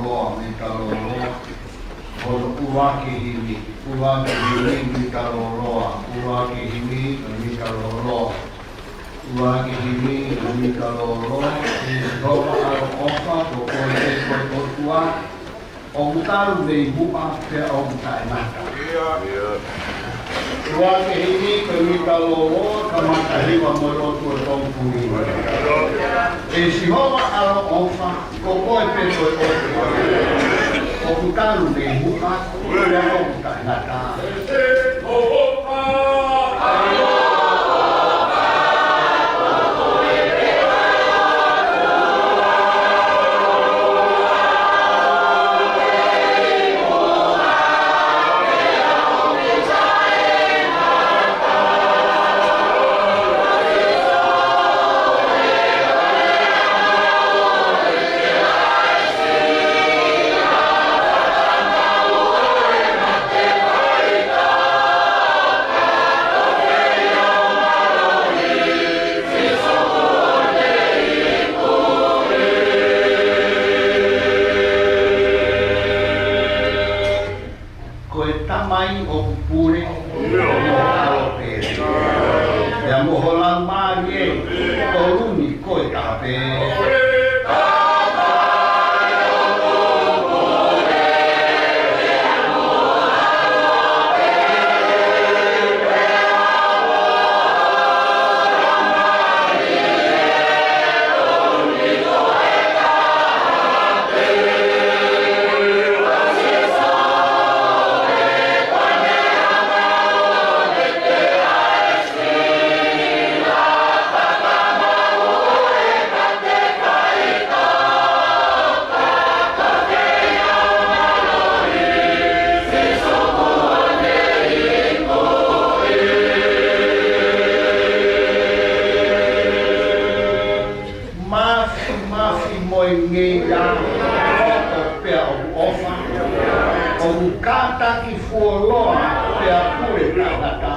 loa, mitalo loa. Olo uwaki himi, mitalo loa. Uwaki himi, mitalo loa. Uwaki himi, mitalo loa. Ropa alo ofa, toko e koi tua. O mutaru vei mua, pia o mutai mata. Uwaki himi, mitalo loa, kamata hiwa molotu e tongpuni. E si hoa alo ofa, koko e peto e tua. O mutaru vei mua, pia o mutai mata. Pule, ja moholan maarie, koluni koitape. Mafi moi ngeia, o pea o ofa, o mukata ki fuoloa pea pule tangata.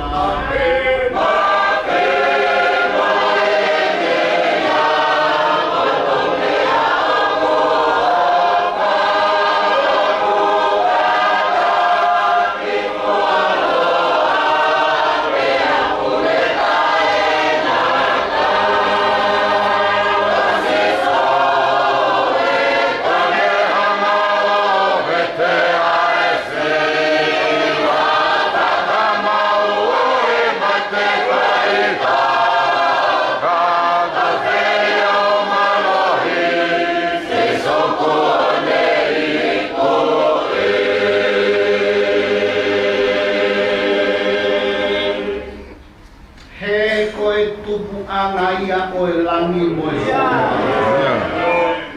Angaia o langi mo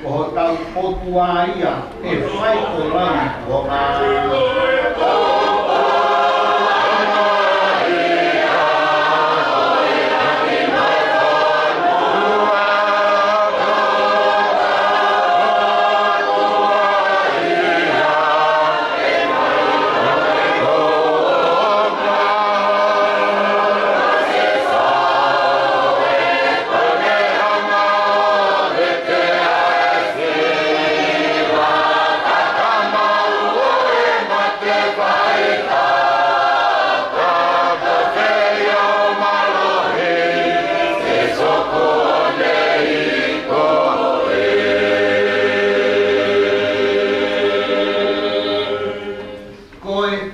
o tau potua ia e fai o langi o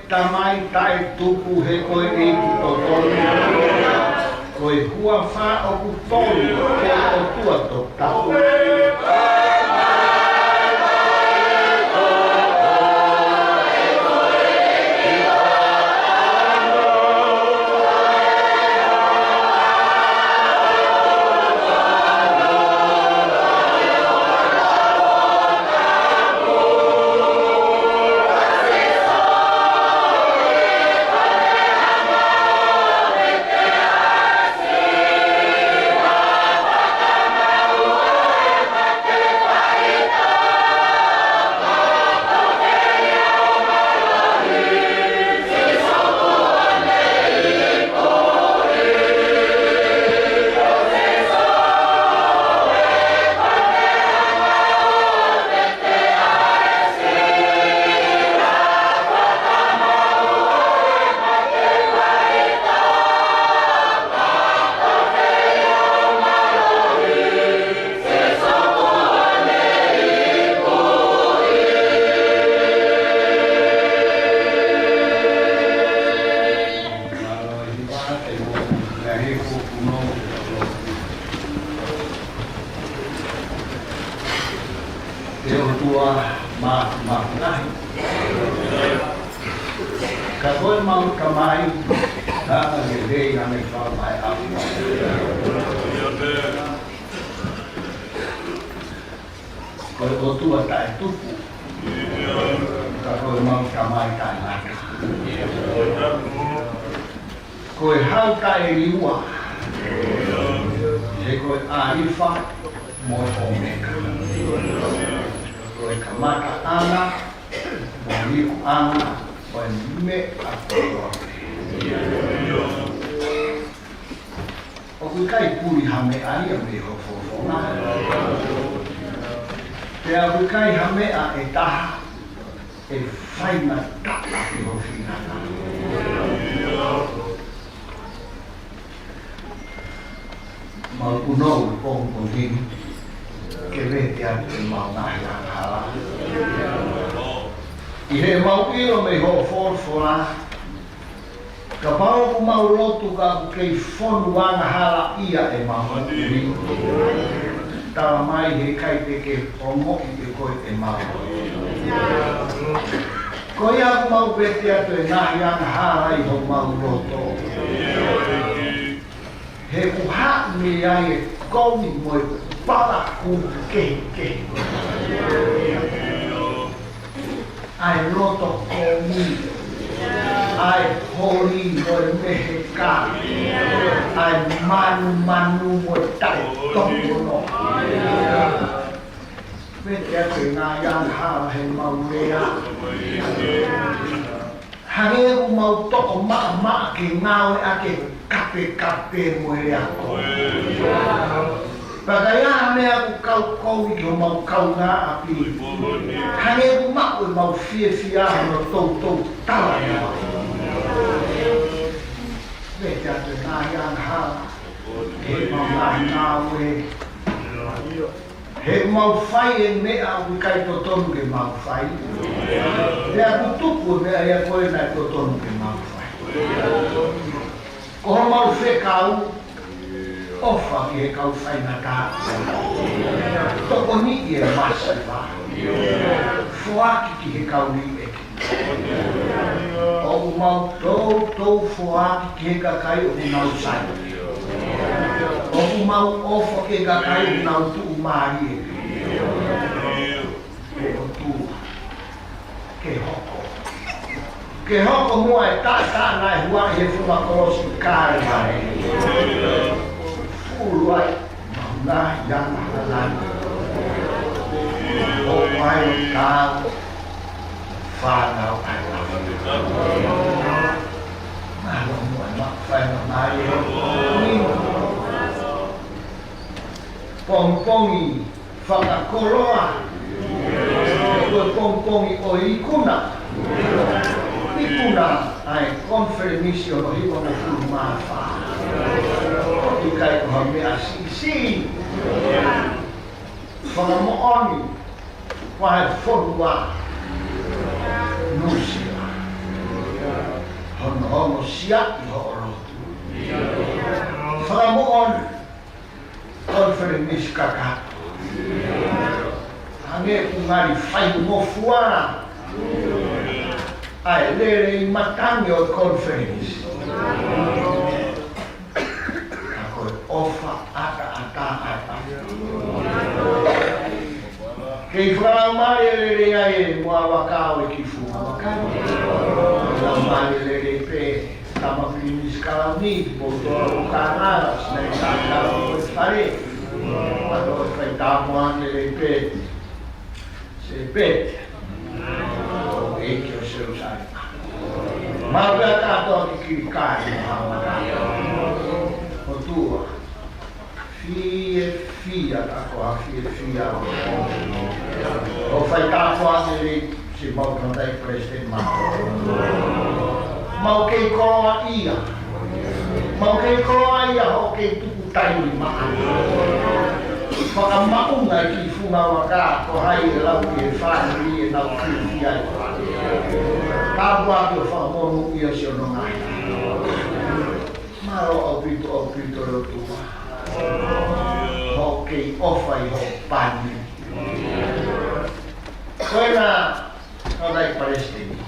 tamai tai tuku he koe e ki to tonu. Koe hua wha o ku tonu ke o tua to tapu. Yeah. Mafi nahi. Kakoe mau kamai, hanga gede ame whamai api. Koe otua tae tupu, kakoe mau kamai tae naka. Koe hau tae liua, he koe arifa mo omeka. Koe kamata ana, mo liu ana, koe me a koe. O kui kai puri hame aia me ho fofona. Te a kui kai hame a e taha, e whaina tata ki ho whingana. Mau unou pong pongini, ke vete atu e mau nahi hala. I he mau iro me ho forfora, ka pao ku mau lotu ka kei fonu anga hala ia e mau uri. Tawa mai he kai te ke omo i te koe e mau. Ko ia ku mau vete atu e nahi anga hala i ho mau loto. He uha me ai e kouni mo e para ku ke. Ai loto komi, ai hori mo e mehe ka, ai manu mo e tai tokono. Vete atu e ngā yang hala he maulea. Hange ku mau toko maa ki ngāwe ake kape mo e ako. Pagaya mea ku kau ki o mau kau ngā api. Hange ku mau e mau fia no tau tawa e au. Vete atu e ngā yang hala. He mau ngāwe. He mau whai e mea u kai totonu ke mau whai. Rea ku tupu mea ia koe nai totonu ke mau whai. Ko ho mau whekau, ofa ki he kau whai na tā. Toko ni i e masi wha. Fuaki ki he kau ni eki. O mau tau fuaki ki he kakai o unau sai. O mau ofa ki he kakai o unau tuu maari e. Ke hoko mua e tā nai hua he whunga korosi kāre mai. Fulu ai, mauna yang halani. O mai o tāu, whānau ai wā. Malo mua ma whainga mai e. Pongpongi, whakakoroa. Koe pongpongi o ikuna. Ikuna ai konferenisio no hiwa mo fulu mawha. I kai ko hame a si. Whanga mo oni, wahe whorua. Nusia. Hono sia i ho orotu. Whanga mo oni, konferenisio kaka. Hange ku ngari whai mo fuara. Ai lere i matangi o conference. Ako ofa ata. Kei wharamare lere ai mua wakao e ki funga wakao. Wharamare lere pe tamafinis kalamit, motora o kanaras, nei tākaro o whare. Ato e whai tāmoan lere pe. Se pete. Eki o Selusalema. Mawea katoa ki kiri o tua. Fia takoa, fia o whai tāwha nere se maukantai president mako. Mau kei koroa ia. Mau kei koroa ia ho kei tuku taini maa. Whakamaunga ki funga waka ko hai e lau ki e whāneri e nau ki ai. Kāpua ki o whakamonu i o si o no ngai. Maro au pito reo tua. Ho kei ofai ho pani. Ko Koina ngai Palestina.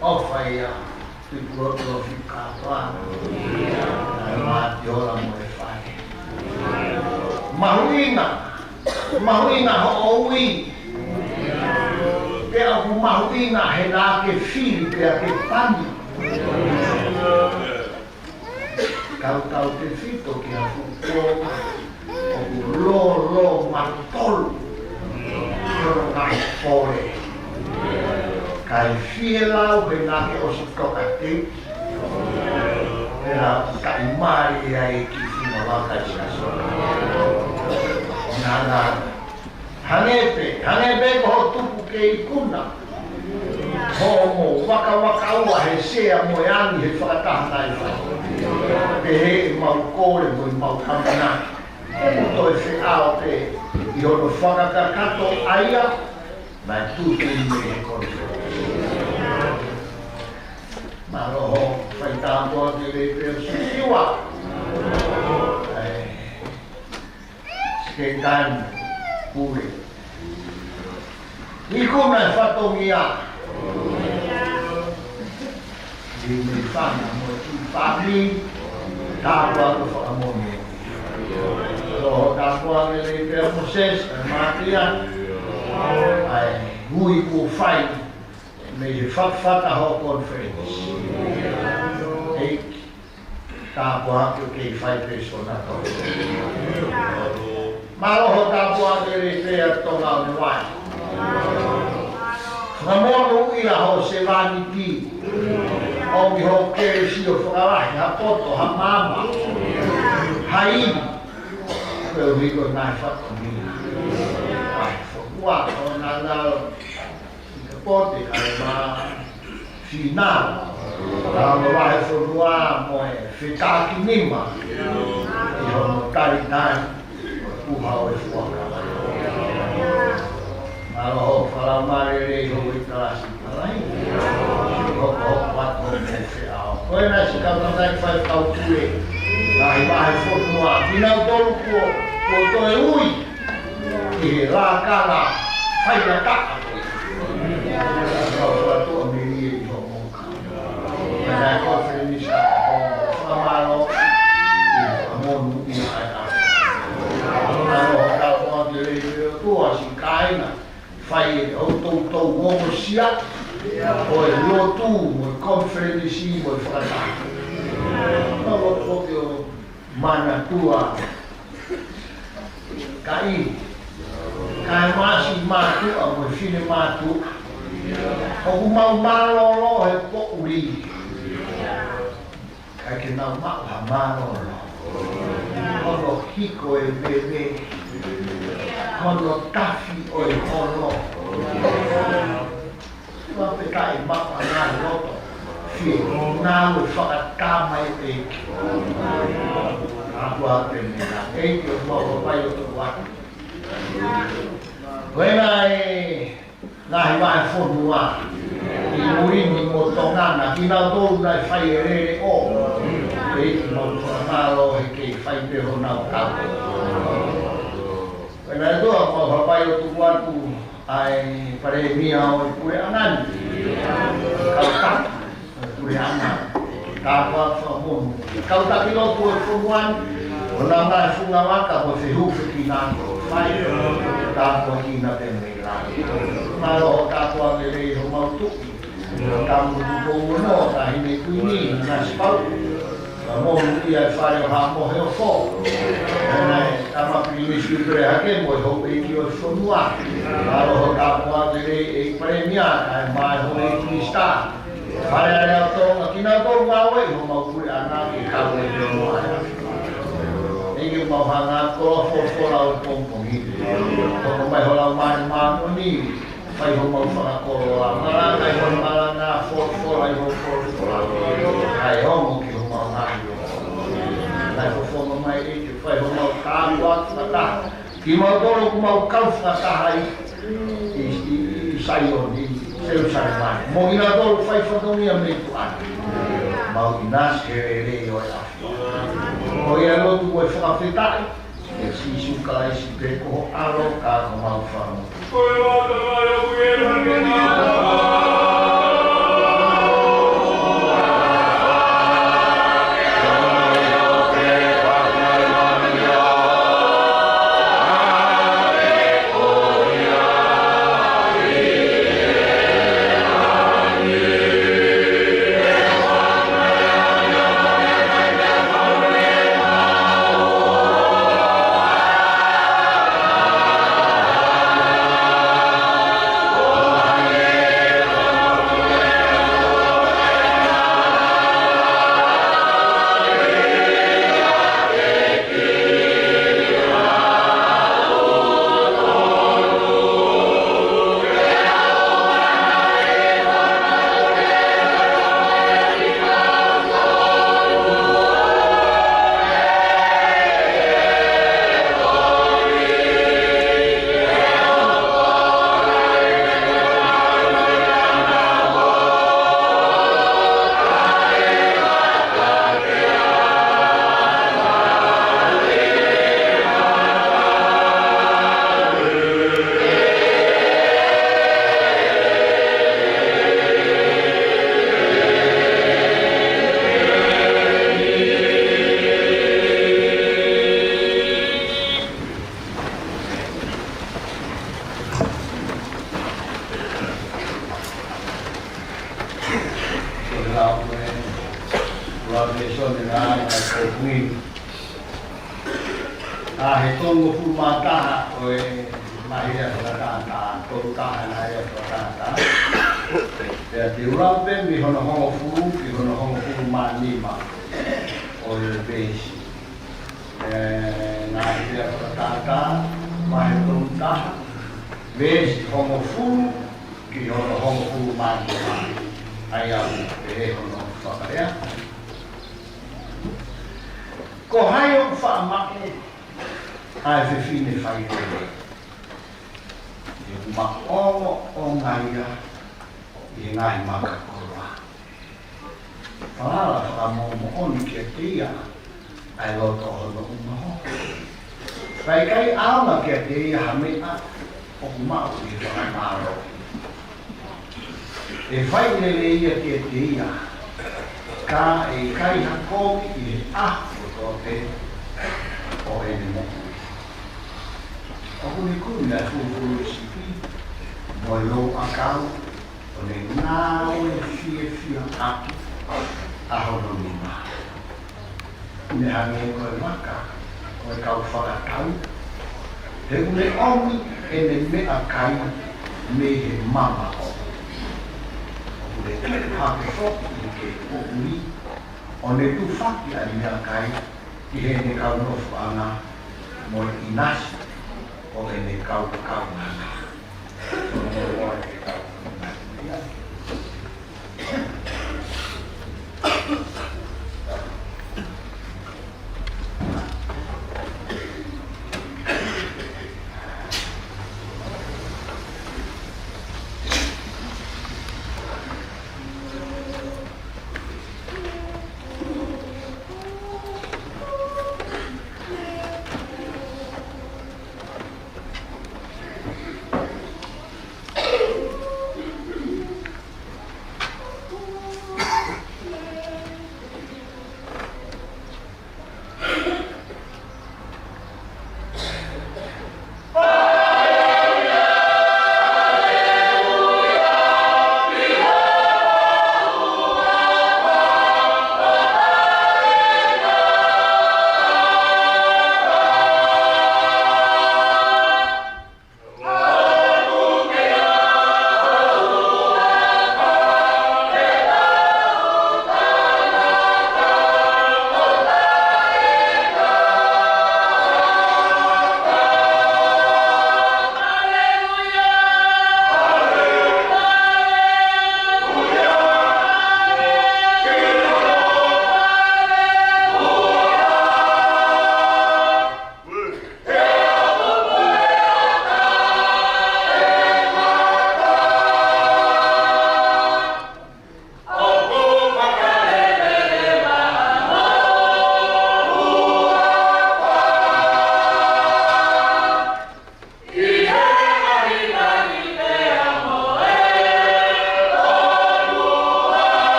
Ofaya tu proto fikapa. Ma diola mo e fai. Mahuina ho'i. Pe aku mahuina he la ke fili pe ke pani. Kau te fito ki a fuko. Lo matol. Ngai fore. Kai fiela pe na ke osukokate. Era kai mari ai ki fino la kai saso. Nada. Hanepe ko tupu ke ikuna. Homo waka ua he sea mo ani he whakataha nai whai. Pe he mau kore mo i mau kamana. Muto e whiao te i ono whakakakato aia. Mai tutu me he kore. Maroho whaitāpua te lepe o sisiwa. Sketan Pule. Ikuna e whatongia. Di me whana mo tu whami. Tāpua tu whakamone. Roho tāpua me lepe o Moses, Matia. Ai, hui ku whai. Me he whakawhakaho conference. Ei, tāpua ki o kei whai peso na tau. Maroho tāpua te rewhea tonga o ne wai. Whakamonu ia ho se wani ki. O mi ho kere si o whakarahi, ha poto, ha mama. Ha ini. Peo hiko nai whakamina. Ai, whakua o nā ngaro. Pote kai ma final la vai forua mo e fitaki nima e ho karitan u hau e fuaka ma ho fala mare re ho i klasi ai ho quattro mesi ao poi na si ka dai fai kau tue la vai forua final tolu ko to e ui e la kala fai la ka suatu amiri di Hongkong. Ada konferensi Amaro Amon di China. Amaro kalau dari itu asing kaina, fai auto ngomo sia, oi lotu konferensi mo fata. Kalau foto mana tua kai masih matu amo fine matu. O mau malolo he po uri. Kai ke nau mau ha malolo. Kono hiko e bebe. Kono tafi o e kono. Wa pe kai mau ana loto. Fie nau e whakatama e peki. Aku ate mena. Eki o mau pai o tu waki. Wena e nai vai fonua i murini mo tongana kina tōu nai whai e rere o e ki mau whanaro he kei whai te honau kato wena e toa mau hapai o tuku atu ai pare mia o i pure anani kautaki pure anani tāpua whamonu kautaki lopu e whamuan o nā ngai whunga waka mo se huwhi ki nāko whai tāpua ki na te mei Malo kapwa ngere ho mau tuki. Kamu tuko no ta hine kuini na spau. Mo ia fai ha mo he fo. Na tama primi sipre hake mo ho e ki o sonua. Malo kapwa ngere e premia ai mai ho e ki sta. Fare ala to kina to mawe ho mau pure ana ki ka mo e mo ai. Ege mau hanga ko fo la o pompongi. Ko mai ho la mai ni. Fai ho mau whakakoro a Malanga, i ho Malanga, ai ho ai ho mo ki ho mau nai o. Ai ho whonga mai e te whai ho mau kāru atu whataha. Ki mau toro ku mau kau whataha i Saion, i Selusalema. Mo ina toro whai whatongia me tu atu. Mau i nasi e rei o e awhia. Mo ia lotu koe whakawhetai. E si suka e si pe koho aro ka ko mau whanau.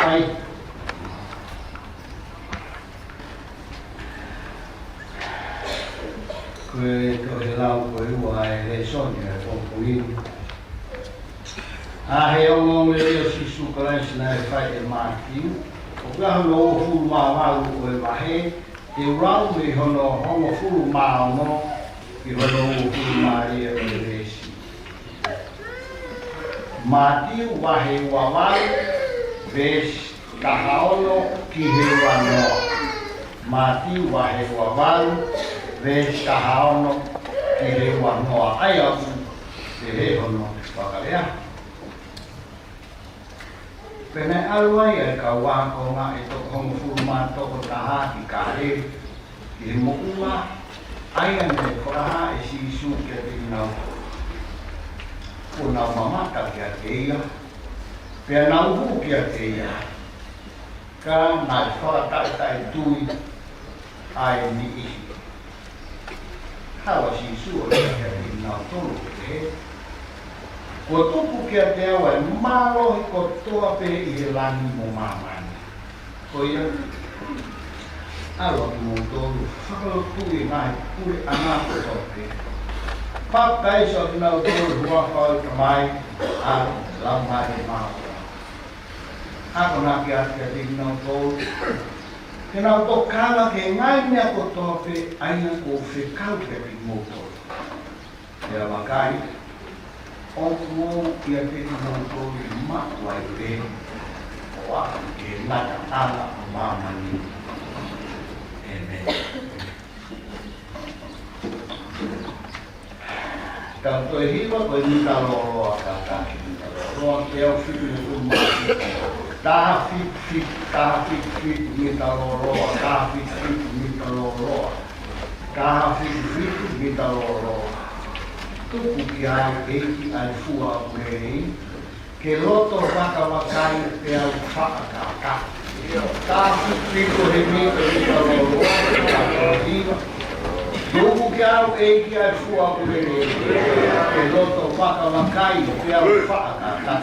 ai koe he lau koe ua he soni e pokuini. A he ongo leo sisu kalensi na e whai e Mafi. O kaha no o furu maa walu o e wahe, e rau me hono hongo furu maa ono, i hono o furu maa e o e resi. Mafi wahe ua walu, ves kahaono ki he wanoa. Mafi wahe ua walu, ves kahaono ki he wanoa. Ai aku, te he hono whakalea. Pene alwai e ka wako ngā e toko hongo furu mā toko taha ki ka he ki he mokunga aia me koraha e si isu ki a te inau o nau mamata ki a te ia pia nau hu ki a te ia ka nā e whakatai tui ai ni ihi hawa si isu o ki a te inau tolu ki te he ko tupu ki a te awa e mālohi ko toa pe i he langi mo māmani. Ko ia, alo ki mo tolu, whakalo tui nai pule anako toa pe. Papai so ki nau tolu hua whau ka mai, alo, lau mai e mālohi. Ako nā ki a te nau tolu, ke nau to kāna ke ngai mea ko toa pe, aina ko whekau pe ki mo tolu. Ia wakai, o mo ia te no ko i matua i te o a ke nata ala o mamani. Amen. Ka to e hiwa ko i mita loroa ka taki. Roa te au whitu ni umaki. Taha fit mita loroa. Taha fit mita loroa. Taha fit mita loroa. Tupu ki ai eiki ai fua urei, ke loto waka wakai te au whakakaka. Ka whipito he mito i ka loro, ka hiwa. Tupu ki au eiki ai fua urei, ke loto waka wakai te au whakakaka.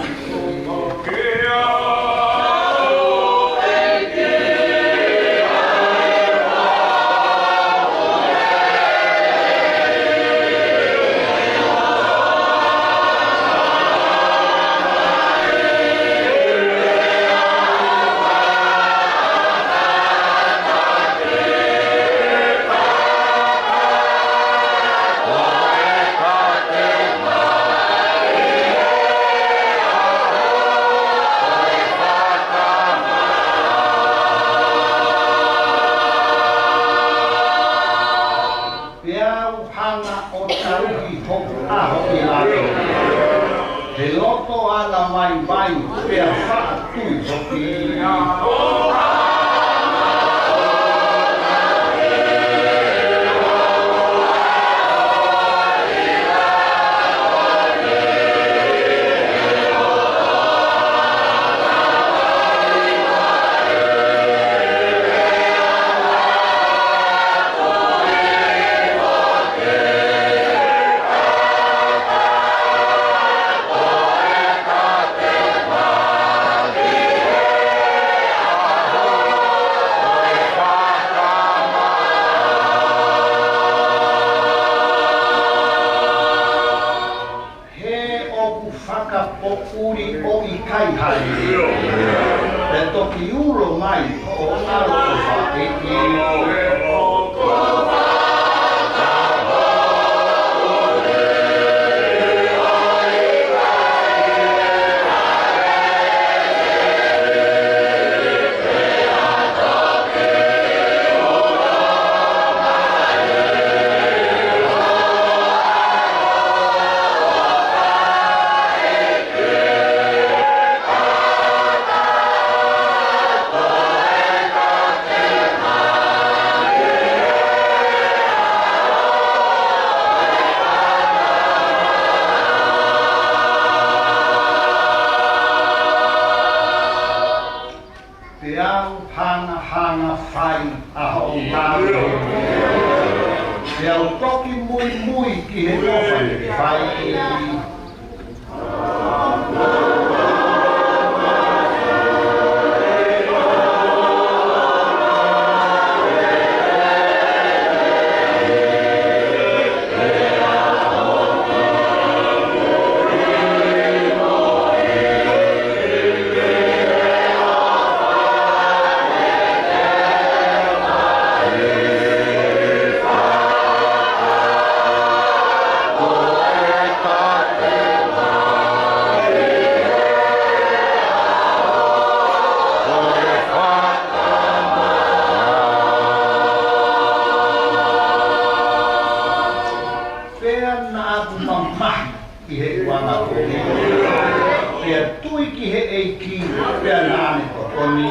ki pia nani ko koni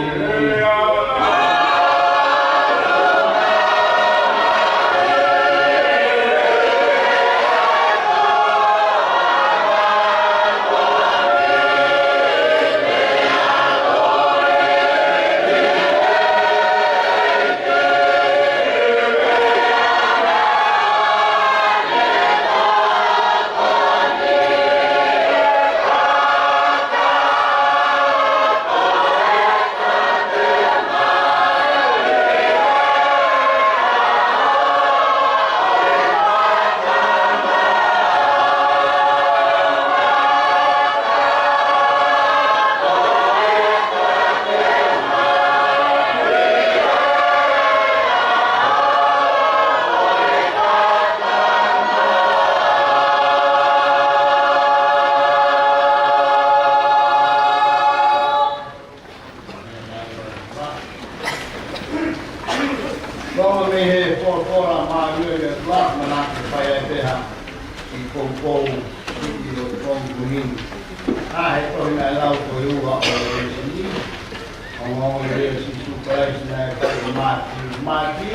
Mafi,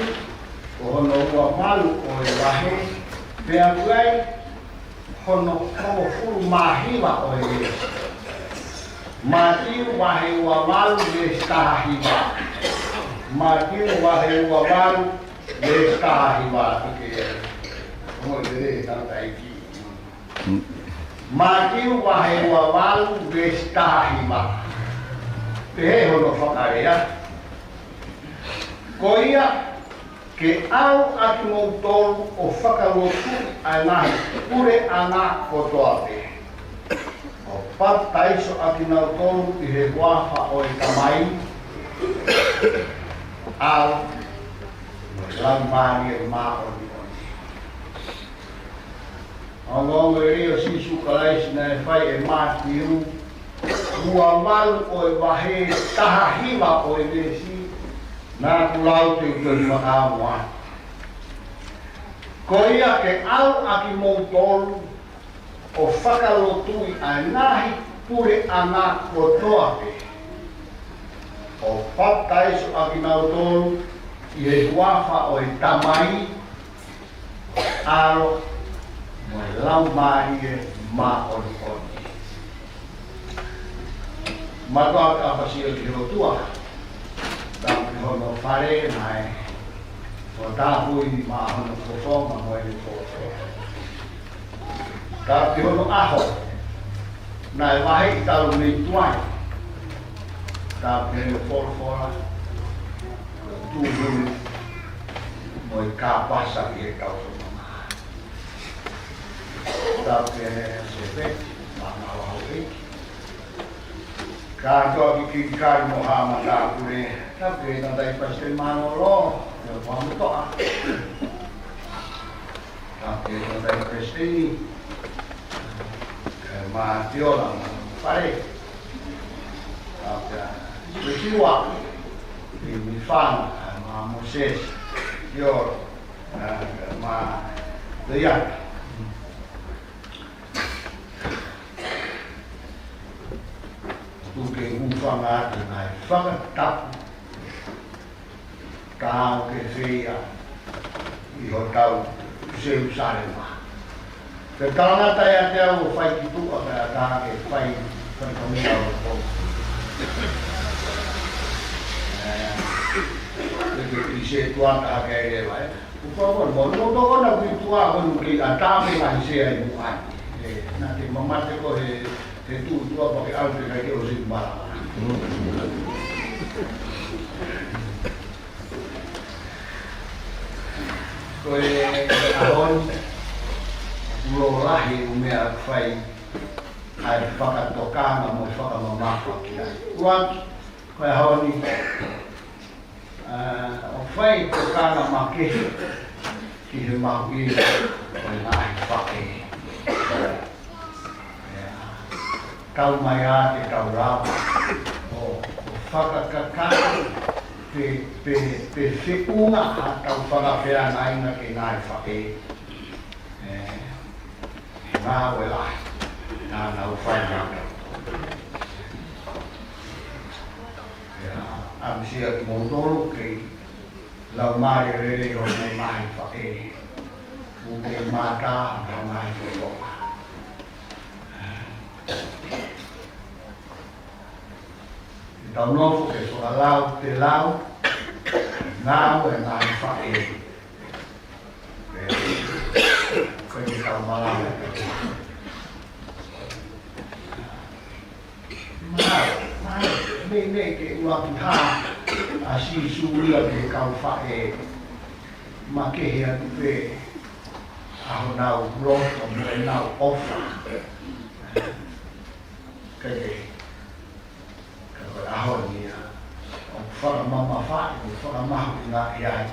hono ua malu o e wahe, pea kuai, hono furu mahiwa o e Yesu. Mafi wahe ua malu le stahiwa. Mafi wahe ua malu le stahiwa. Moi le tanta iki. Mafi wahe ua malu le stahiwa. Te hono whakarea. Ko ia ke au atu mou tolu o whakarotu anahi pure ana kotoa te. O pataiso atu nau tolu i he wafa o e tamai au no lambari e maa o ni oni. Angongo e rio sisu kalaisi na e whai e maa tiru mua malu o e wahe tahahiwa o e lesi nā kulau te utari waka mua. Ko ia ke au aki mou tolu o whakalotui a nahi pure ana kotoa te. O pataiso aki nau tolu i he wafa o e tamai aro mo e lau mahi e ma oni oni. Matoa ka awhasio ki rotua. Tapi hono whare mai, o tāpui ma hono whawhonga mo e whawhonga. Tapi hono aho, nai wahe i talu nei tuai. Tapi hene whawhonga, tūhuru mo i kāpasa i e kauwhonga. Tapi hene sepeti, ma ngawau eki. Kātoa ki kari mo hama tāpure, tāpure tanda i pastel mano lo, e o pamutoa. Tāpure tanda i pasteli, ma tiola ma whare. Tāpure, i siwa, i mi whana, ma Moses, Ioro, ma Tevita. Tuke ufanga atu nai whakatapu tāo ke whia i ho tau Selusalema. Te tāngata ia te au o whai ki tuka ka tā ke whai whaikamia o kou. Te ki se tuata hake ai rewa e. Upakon, mo tokona kui tua konu ki a tāme ngahi se ai muai. Nā te mamate ko he te tua pake au te kai ke o siku marama. Koe ahon, ulo rahi umea whai ai whakatokanga mo whakamamaka ki ai. Uan, koe ahoni, o whai tokanga makehi ki he mahui o nahi whake. Tau mai a te tau rāwa o whakakakana pe whiunga a tau whakawhea nainga ke nai whake. Ngā we lai, nā nau whai rāwa. am sia ki montoro ke la mare re o nei mai fa e u ke mata na mai fo tau nofu ke so alau te lau ngau e mai fa e koe ki tau malanga me ke ua ki ha a si suria ke kau fa e ma ke hea ki pe aho nau roto mo e nau ofa kake kakoe aho ni a o whaka mama whae o whaka mahu i ngā i ai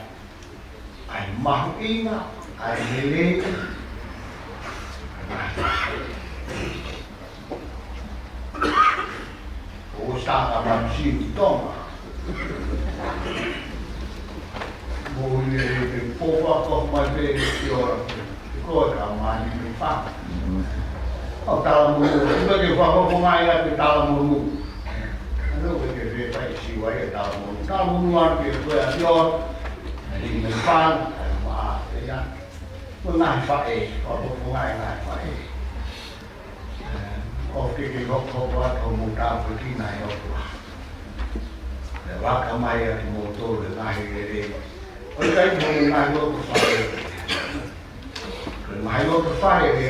ai mahu inga ai lele o staka mamsi i tonga mo i le pofa koh mai pe i ora koe ka mani me whaka o tala munu iba ke whaka ko ngai a pe tala munu ano ke ke pai si wai e tala munu ar ke koe a pior i me whaka ma e ya ko ngai whae o ko ngai whae o ke hoko wa o mo ta ko ki nai o tua le waka mai a mo to le nai re o kai mo nai lo ko whae ko mai lo ko whae re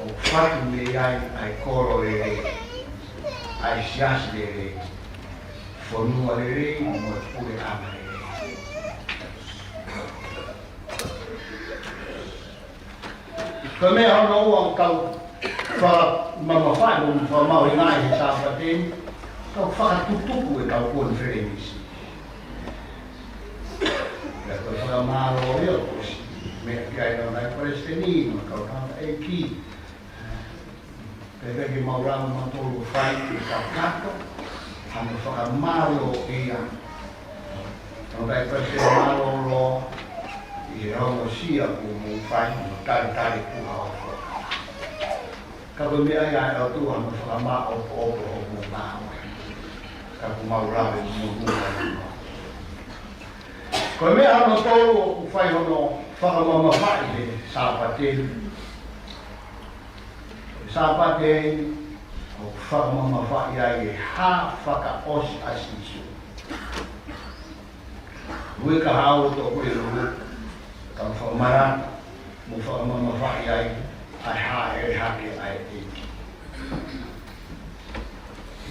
o whatu me ai koro re ai sias re fonua re mo pule ama re ko me ono o kau fa mama fa mo fa mau i ngai he Sapate ka fa tutupu e ka kon fremis la ko fa malo yo me kai no na presteni no ka ka e ki pe ke mau ra ma to lo fa i ka kato ha mo fa malo ia no dai presteni malo lo i ro sia ku mo fa no tari ku ha ka ko me ai ai o tu a mo fa ma o mo ma ka ku ma ura be mo ko me a no to o fai no fa ma fa i Sapate o fa ma fa i ai ha fa ka os asisu we ka ha o to ko i ru ka fa mara mo fa ma fa i ai ai ha e hake ai e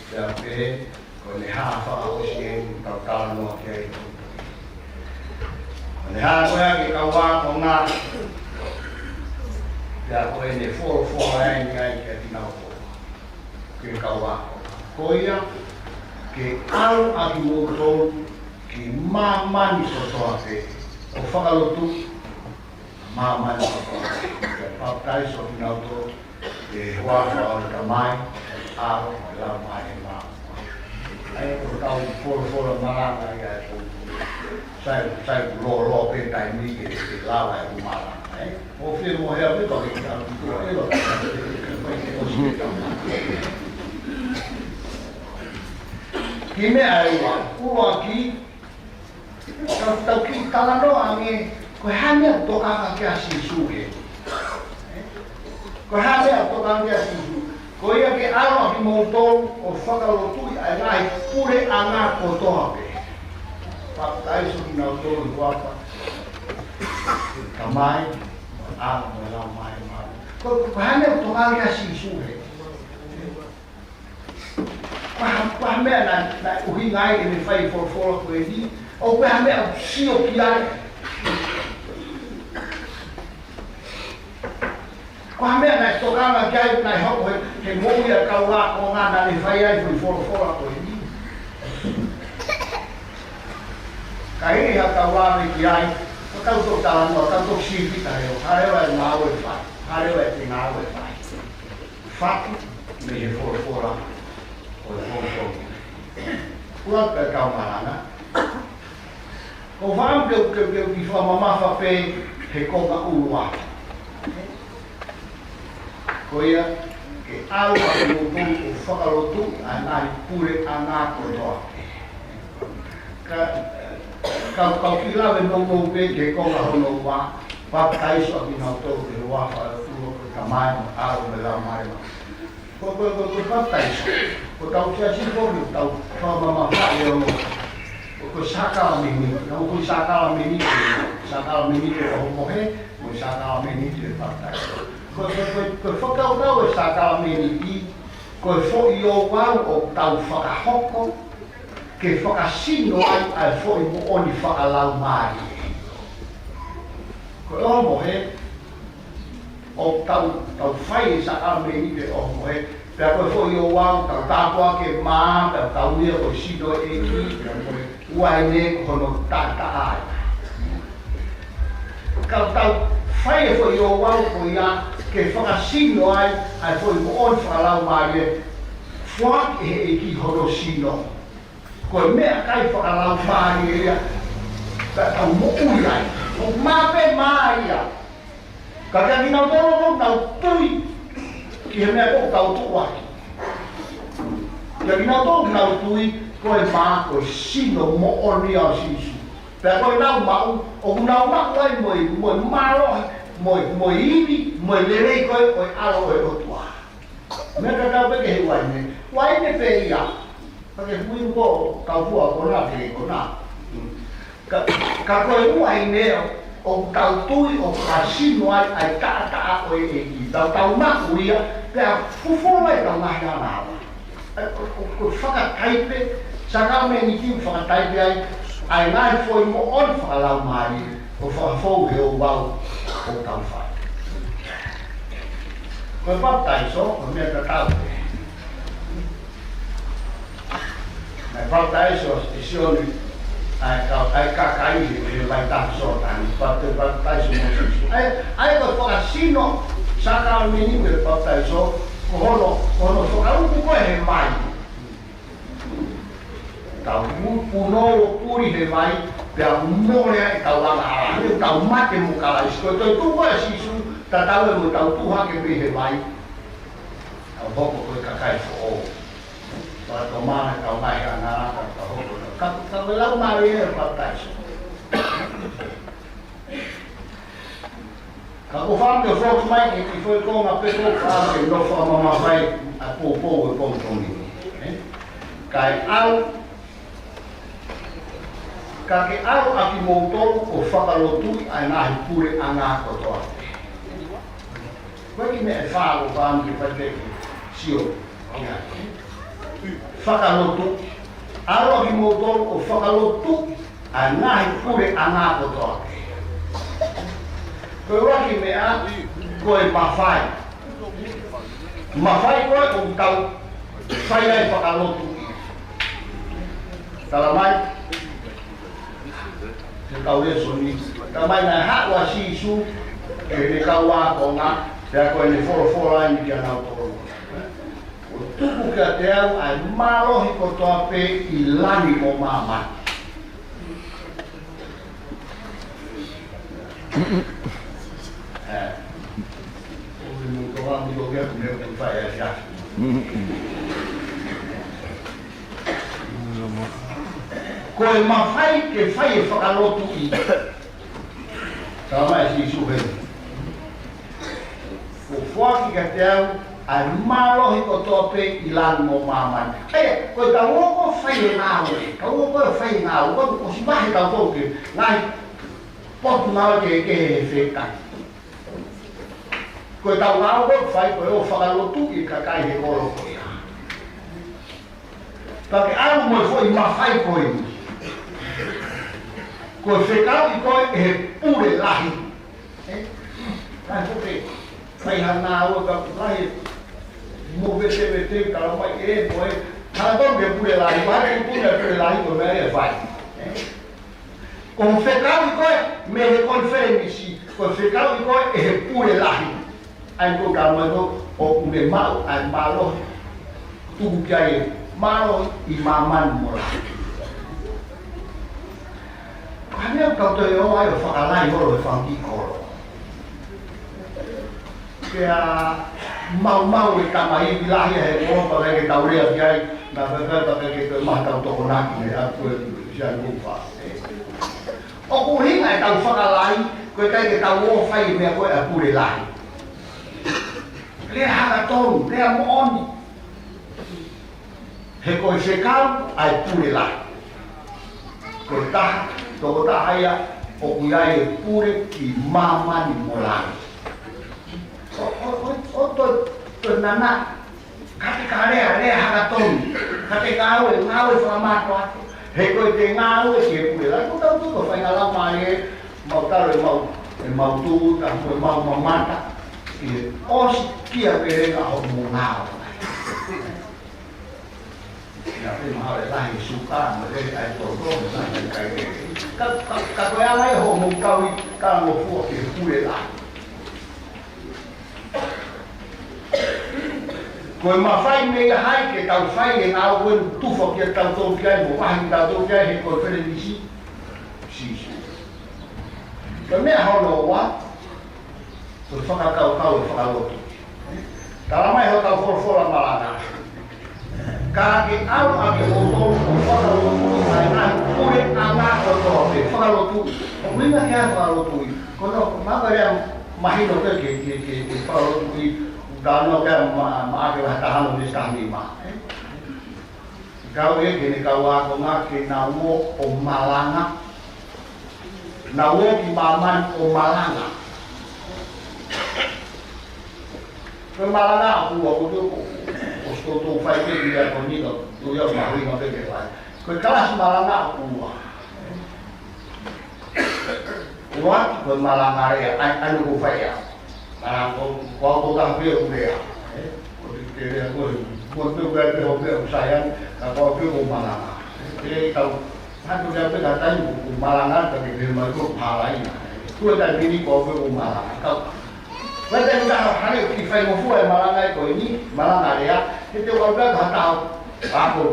kia pe ko le ha wha o si e tau tānoa kia e ko le ha koea ki kau wā ko ngā kia koe ne whoro ai ni ai kia tinau ko ki kau wā ko ia ke aru aki mō tōru ki mamani so toa pe o whakalotu mamani so toa pe Papai so tinau to e hoa o ka mai a la mai ma ai ko tau fora Malanga ia ko sai lo pe tai mi ke la vai o Malanga o fi mo hea pe ko ki ta ko e lo ki me ai wa ku aki tau ki tala no ange ko hanya to ka ka si su ke ko hame a to kanga sisu ko ia ke aro ki mo to o whakalotu ai ngai pure anga ko toa pe pa tai so ki na to ko apa kamai a mo la mai ma ko hame a to kanga sisu he ko hame na uhi ngai e me fai for ko e di o ko hame a sio ki ai ko hame na tokanga kai na ho ke mo ia ka wa ko nga na ni fai ai fo ko ni kai ha ka wa ni ki ai ko ta so ta no ta to si ki ta yo hare wa na wa fa hare wa ti na wa fa me he fo ra o ko ka Malanga ko vam ke ki fa mama fa pe he ko ka uwa ko ia ke au a mo o whakalotu a nai pure a ngā kotoa. kau kila menunggu ke kau lalu wa pakai so binato ke wa tu kamai au belamai ko pakai ko tau sia si ko tau mama yo ko saka mini ko saka mini ko mohe ko saka mini ke pakai ko foka tau saka mini ko fo yo wa o tau whakahoko ke whakasino ai fo i mo oni whakalau mai. Ko o mohe o tau whai sa ameni ke o mohe pia ko fo i o wa tau tāpua ke mā tau nia o sino e ki ua e ne kono tata ai. Ka tau whai fo i o wa ko ia ke whakasino ai fo i mo oni whakalau mai fuak e ki hono sino. Ko mea kai whakalau mai ia ka tau mo uiai o mape mai ia ka kia kinau toro nau tui ki he mea ko tau tuaki kia kinau toro nau tui ko e maa ko sino mo oni au sisu pea ko e nau mau o nau mau ai moi maro moi iwi moi lerei koe o e alo e otua mea ka tau peke he waine pe ia Porque fui ko kau fua ko na ke ko na ka ko uai ne o tau tui o kasino ai ta o e ki tau na uia pe fufu mai ka na na ko faka taipe saka me ni ki faka taipe ai nai foi mo on fa la mai o fa fo he o bau o tau fa ko pa tai so me ka tau Falta eso, stessioni, ai cacai che vai tanto soltanto, falta eso non ai ko fa sino saka al meni per falta eso, kono so kalu ko e mai. Tau puno puri he mai, per mole ai tau la, tau mate mo kala, sko to tu ko sisu, tau mo tau tu ha ke he mai. Tau boko ko cacai fo. Para tomar kau mai ana kau lau mari e patai kau fam ke fox mai que foi com a pessoa que não forma uma vai a povo e ponto comigo kai au kake au aki motor o whakalotu ai nahi pure anga kotoa koe ki me e whāro whānu ki whaiteki sio whakalotu aro ki motor o whakalotu ai nahi pure anga kotoa koe waki mea koe mawhai koe o tau whai ai whakalotu tala mai te tau reso ni tala mai nai hawa sisu e ne kaua konga te koe ne foro ai ni kia nau toro o tuku kia te au ai marohi kotoa pe i lani mo mamai koe mawhai ke whai e whakalotu i tama e si suhe ko whaki ka te au ai marohi kotoa pe i lani mo mamai koe ka woko whai e ngāo ka woko e whai e ngāo ko si mahi ka woko ngai potu ngāo ke he whekai koe tau ngāo ko whai koe o whakalotu i ka kai he koro koe Pake alu mo foi mawhai koe ni koe whekau i koe e he pure lahi kai hope whai hana o ka lahi mo vete karamai e koe hana tau ke pure lahi whai pure lahi koe mea e whai ko whekau i koe me he konferenisi koe whekau i koe e he pure lahi ai koe karamai koe o pure mau ai malo tuku kia e malo i maman mola. Kami au kau toi o ai o whakalai horo e whangi koro. kaya mau ika mai bilahi he mo pakai ke tauria biai na pakai ke mahkam tokonak ni aku sian lupa aku hingai tau fakalai kowe kai ke tau wo fai me kowe Pule lai le hakaton le mon he koe sekau ai Pule lai koe taha toko taha ia o kuiai Pule ki mamani Malanga o to nana kate kare hakaton kate kawe whakamato atu he koe te ngāu e ke Pule lai ko tau tuko whai ngala mai mau taro mau tu ta mau mamata e os kia perenga ho mo ngāu ya pe mahal lai suka me ai to lai kai ka koe ala ho mo kawi ka mo fu ke Pule lai koe mawhai me hai ke tau whai e ngāu koe tufo kia tau tō kia mo wahi tau tō kia he koe where nisi si koe mea hono wa koe whakakau e whakalotu tala mai ho tau whorofora Malanga ka ke au ake o tō o whakalotu mai nā Pule a ngā koe tō te whakalotu o kuinga kia whakalotu i kono mawarea mahino ke whakalotu i Kano kaya maake lah tahanu ni sahmi ma. Kau kini kau aku ngaki nawo o Malanga, nawo ki maman o Malanga. Ke Malanga aku tu tu Feke dia koni tu ya mahu ngape ke lai. Ke kelas Malanga aku. Kuat ke Malanga ya, anu ku Feke. Waktu dah beliau dia, dia untuk beliau sayang kalau beliau Malanga. Jadi kalau satu dia berkata Malanga tapi dia masuk hal lain. Tu dan ini kau beliau Malanga. Kalau mereka sudah hari kita mau buat Malanga ini Malanga dia, itu orang dah tahu aku.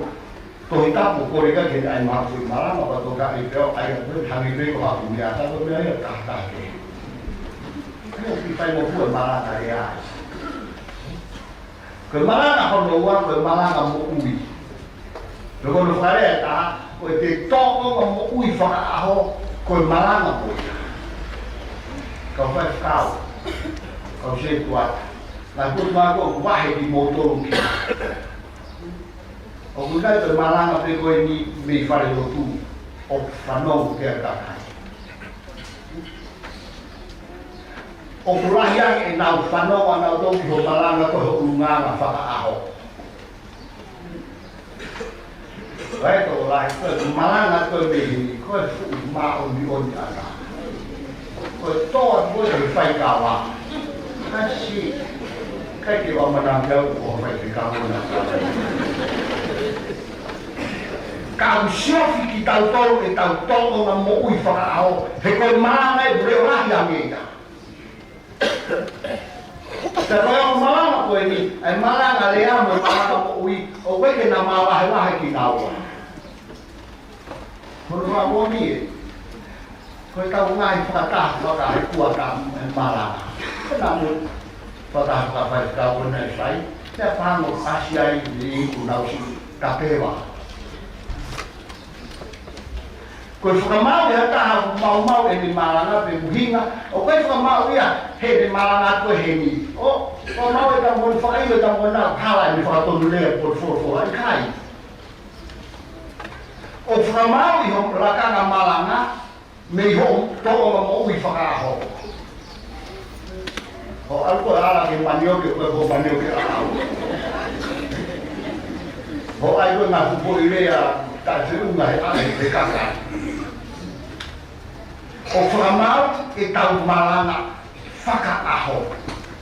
Tuh kita pukul kita kita masuk Malanga atau tak itu ayat itu hari ini kau aku biasa tu dia tak. Kita mau buat Malanga dia. Ke Malanga kalau luar ke Malanga mau ui. Kalau lu kare ta, kau te toko mau ui faka aho ke Malanga pun. Kau fai kau sei kuat. Lalu kau wahai di motor mungkin. Kau bukan ke Malanga pe kau ini me fare lotu. O fanou ke tak. O kurahia e nau whanau anau tau ki ho Malanga ko ho unganga whakaaho. Vai tō lai koe Malanga koe mehi, koe fu mao ni oni ana. Koe toa koe he whai kawa. Kasi, kai ki wa manangau ko whai ki kawa na kawa. Kau siofi ki tau tau e tau tau na mo ui whakaaho. He koe Malanga e bure rahia meina. Tapi orang Malanga kowe ni, ai Malanga lea mo Malanga mo ui, o kowe ke na mawahe ki nawa. Hono wa mo ni. Kowe tau ngai whakatah whakahe kuata Malanga. Kena mo whakatah whakahe kau nei sai, te whango asiai ni unau si tapewa. Koe whakamau e hata mau e ni Malanga pe muhinga, o koe whakamau ia he ni Malanga koe he ni. O mau e ka mon whakaio ta mona kala ni whakatonu lea por fo ai kai. O whakamau i ho rakanga Malanga, me ho toko ma mo ui whakaaho. O alko ala ke manioke koe ho manioke ahau. Ho ai koe ngā kupo i lea ta se unga he ahe te kaka. O whakamau e tau Malanga whakaaho.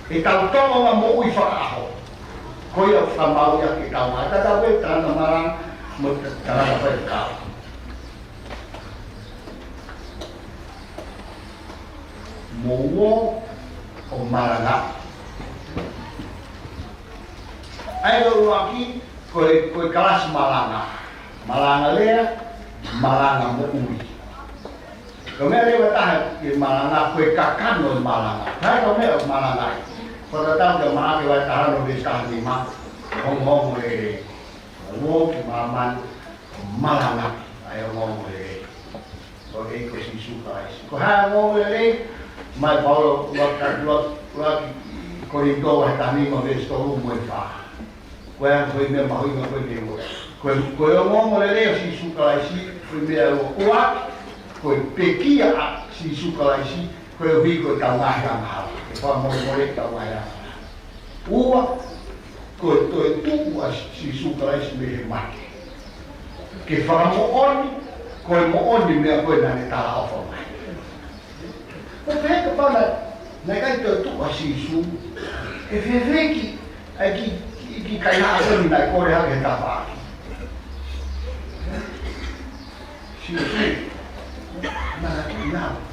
E tau tonga ngā mo ui whakaaho. Koe o whakamau ia ke tau mai. Tata koe tāna Malanga mo tāna koe kau. Mo o Malanga. Ai o aki koe kelas Malanga. Malanga lea, Malanga mo ui. Kau mea lewa tahan ke Malanga koe kakano Malanga. Kai kau mea o Malanga. Pada tahu ke mak ke wai tahan lebih sekali mak ngomong boleh ngomong maman Malanga ayo ngomong boleh so eko si suka ko ha ngomong boleh mai Paulo luat korinto wai tani mo vesto mo fa ko yang ko me mau ko de ko ngomong boleh si suka si primeiro ko pekia si suka si ko vi ko tau ngah fa mo tau ngah ua ko tu si suka si me maki ke fa mo oni me ko na ni ta fa mai o fe ko pa na ka tu si su e fe ki kai na so ni na ko re ha ke ta fa si na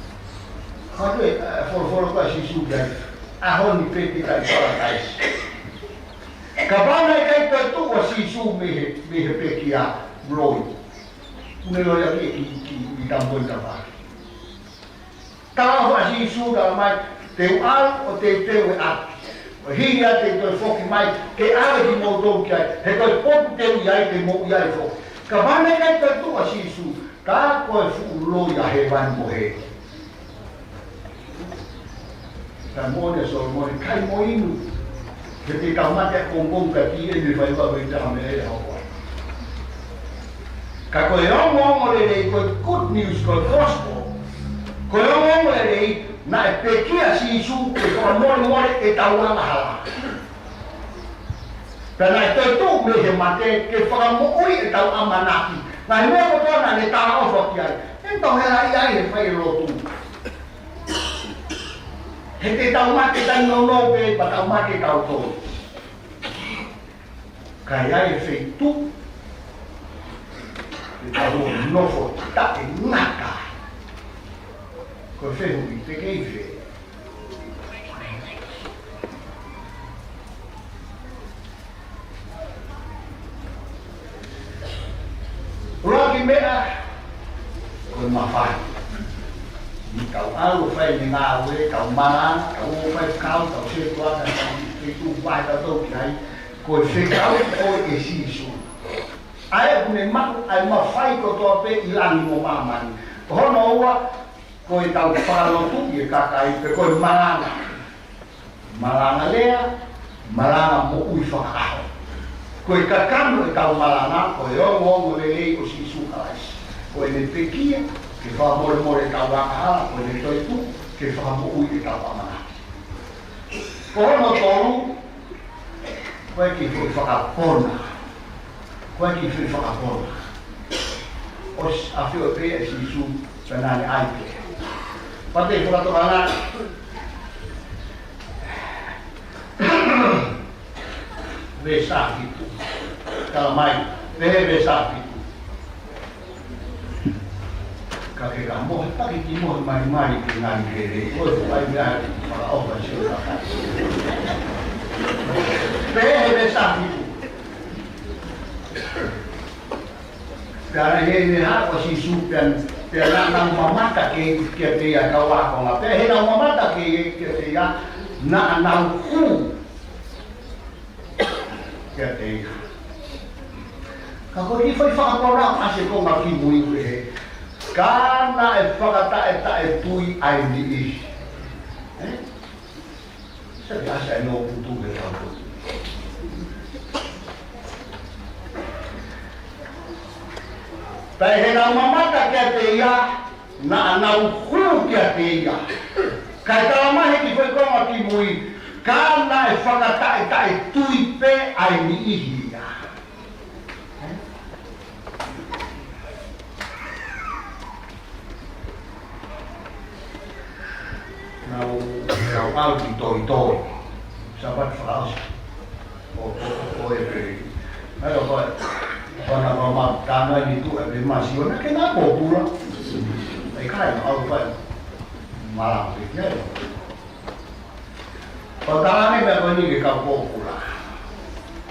quando for qua si suga a honi pepe kai paradise kabana kai tu si su me pekia broi me lo ya ki tambon tava tava si su da mai te al o te a hiria te to foki mai ke ale di modo ki he to pop te ia te mo ia fo kabana kai tu si su ka ko fu lo ya he van mo he Tamone solmone kai moinu ke te kamate kongkong ka tie ni fai ba beta amere hawa ka ko yo le ko good news ko gospel ko yo le na pekia si su ke ko mo e tawa hala kana to me he mate ke fa mo oi e tawa manaki na mo ko to na le tawa fo kia ento hela ia fai lo tu Hete tau mati tan no pe pa tau mati tau to. Kaya e feito. E tau no fo ta e naka. Ko fe hu te ke fe. Rogi mea ko Mafi. Kau alu fai ni ngau we kau mana kau fai kau kau se tua dan itu vai kau tu kai ko se kau ko e si su ai ne mak ai ma fai ko to pe ilang mo maman hono wa ko tau palo tu ye kakai pe ko malanga lea malanga mo ui fa ko kakam tau malanga ko yo mo le ko si su kai ko ne pekia que fa more tau aka ko le toi tu que fa mo ui tau amana ko no tolu ko ki fa pona ko ki fa pona os afio pe si su penane aite pate ko to ana besafi tu kalmai besafi Kaki kamu, tapi kamu mari dengan kiri. Oh, supaya para orang silakan. Besar itu. Karena ini hak posisi dan nang mama tak ke dia kawa kau apa? Nang mama tak ke dia nang ku. Jadi, kalau ini foi orang masih kau ngaji mui Karena ta tui ai di Saya no putu ke tahu. Tapi na mama ta ke ya na ku ke ya. Kata mama ki foi como aqui mui. Karena ta tui pe ai di Kau di toi sahabat Frans ayo pak pada mama karena itu masih nak kenapa pula kan apa malam ya pertama ni memang ni kau pula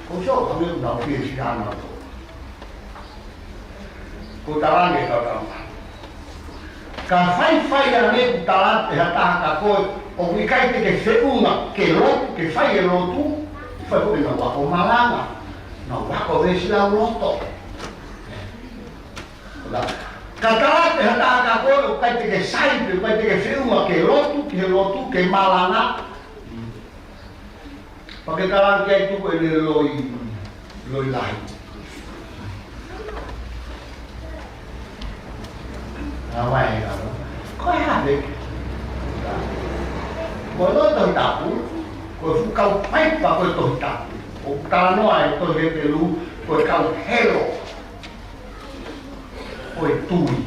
kau kami nak pergi sana kau tahu ni kau tahu Ka fai yang ni talat hata ka ko o i kai te ke whiunga ke lotu, ke whai e lotu, whai ko ina wako malanga, na wako vesi lau loto. Ka tala te hata ka koe o kai te ke saipe, o kai te ke whiunga ke lotu, ke malanga. Pake kalang kia itu koe le loi lahi. Nawai ka no. Koe hape. Koe loi tohi tapu, koe fukau paipa koe tohi tapu. O tala noa e tohi he pelu, koe kau helo. Koe tui.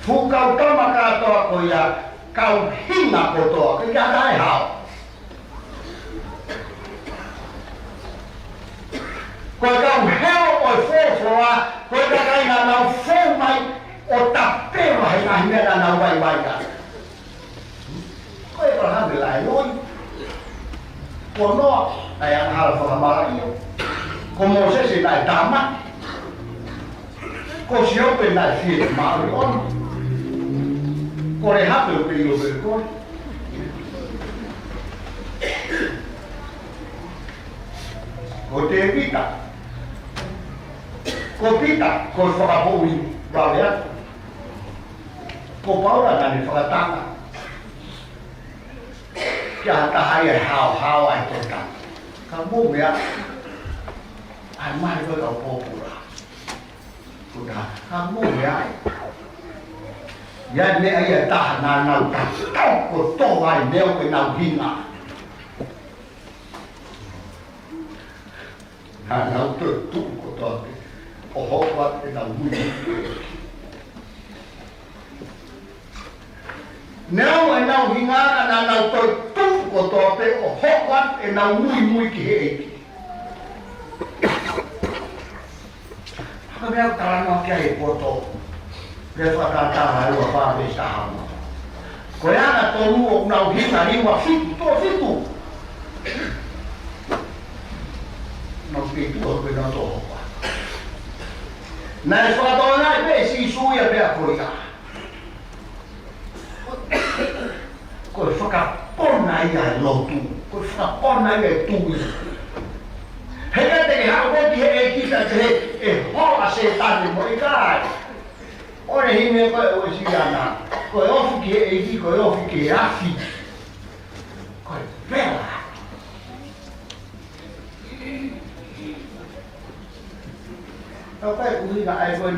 Fukau tama katoa koe ia kau hinga kotoa, koe kia kai hao. Koe kau heo oi fōwhoa, koe ka kai ngā nau fōu mai o tapera he ngā himera nau vai ka. Koe ka hame lai loi. Ko noa, ai ang hala whakamara iyo. Ko Mosese nai tamati. Ko siope nai whie maari ono. Ko re hape o pe ilo pere kore. Ko Tevita. Ko Pita, ko whakapōi rawe atu. Ko Paula nani whakatanga. Kia tahai e hao ai tōtanga. Ka mō mea, ai mai koe kau pōpura. Kuta, ka mō mea ai. Ia mea ia taha nā nau tātau ko tō ai neo ke nau hinga. Nā nau tō tū ko tōte. O hopa e nau mui. Nau e nau hingana na nau toi tupu ko tope o hopa e nau mui ki he eki. Haka mea tala noa kia he poto. Rea whakatara e ua whāwe sa hama. Ko e ana tonu o nau hinga riwa fitu, tō fitu. Nau fitu o koe nau tō hopa. Nai whakatona e pe si suia pe a koe ka. Koe whakapona ia e lotu. Koe whakapona ia e tui. Heka te ke hao koti he e kita te he e hoa se tane mo i kai. Ore hime koe o e si ana. Koe ofi ki he e ki, koe ofi ki he afi. Koe pela. Tau kai uhinga ai koe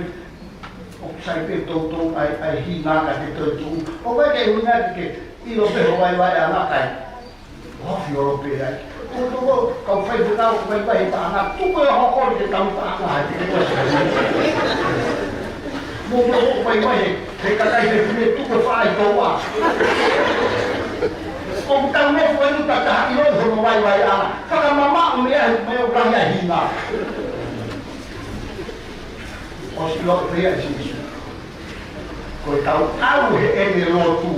o sai pe tō ai hi ngāka te tō. O koe kei uhinga ke ilo peho vai a ngākai. Hofi oro pe ai. Tō kau whai whanau vai pa ngā. Tuko e hokori te tau pa ngā hai te koe se. Mō hoko vai he kakai te whine tuko whai tō wā. O tau nefu e nuka taha i roi hono vai a ngā. Whakamama o mea o rahi a hi ngā. O si lo prea si isu. Koe tau au he ene lotu.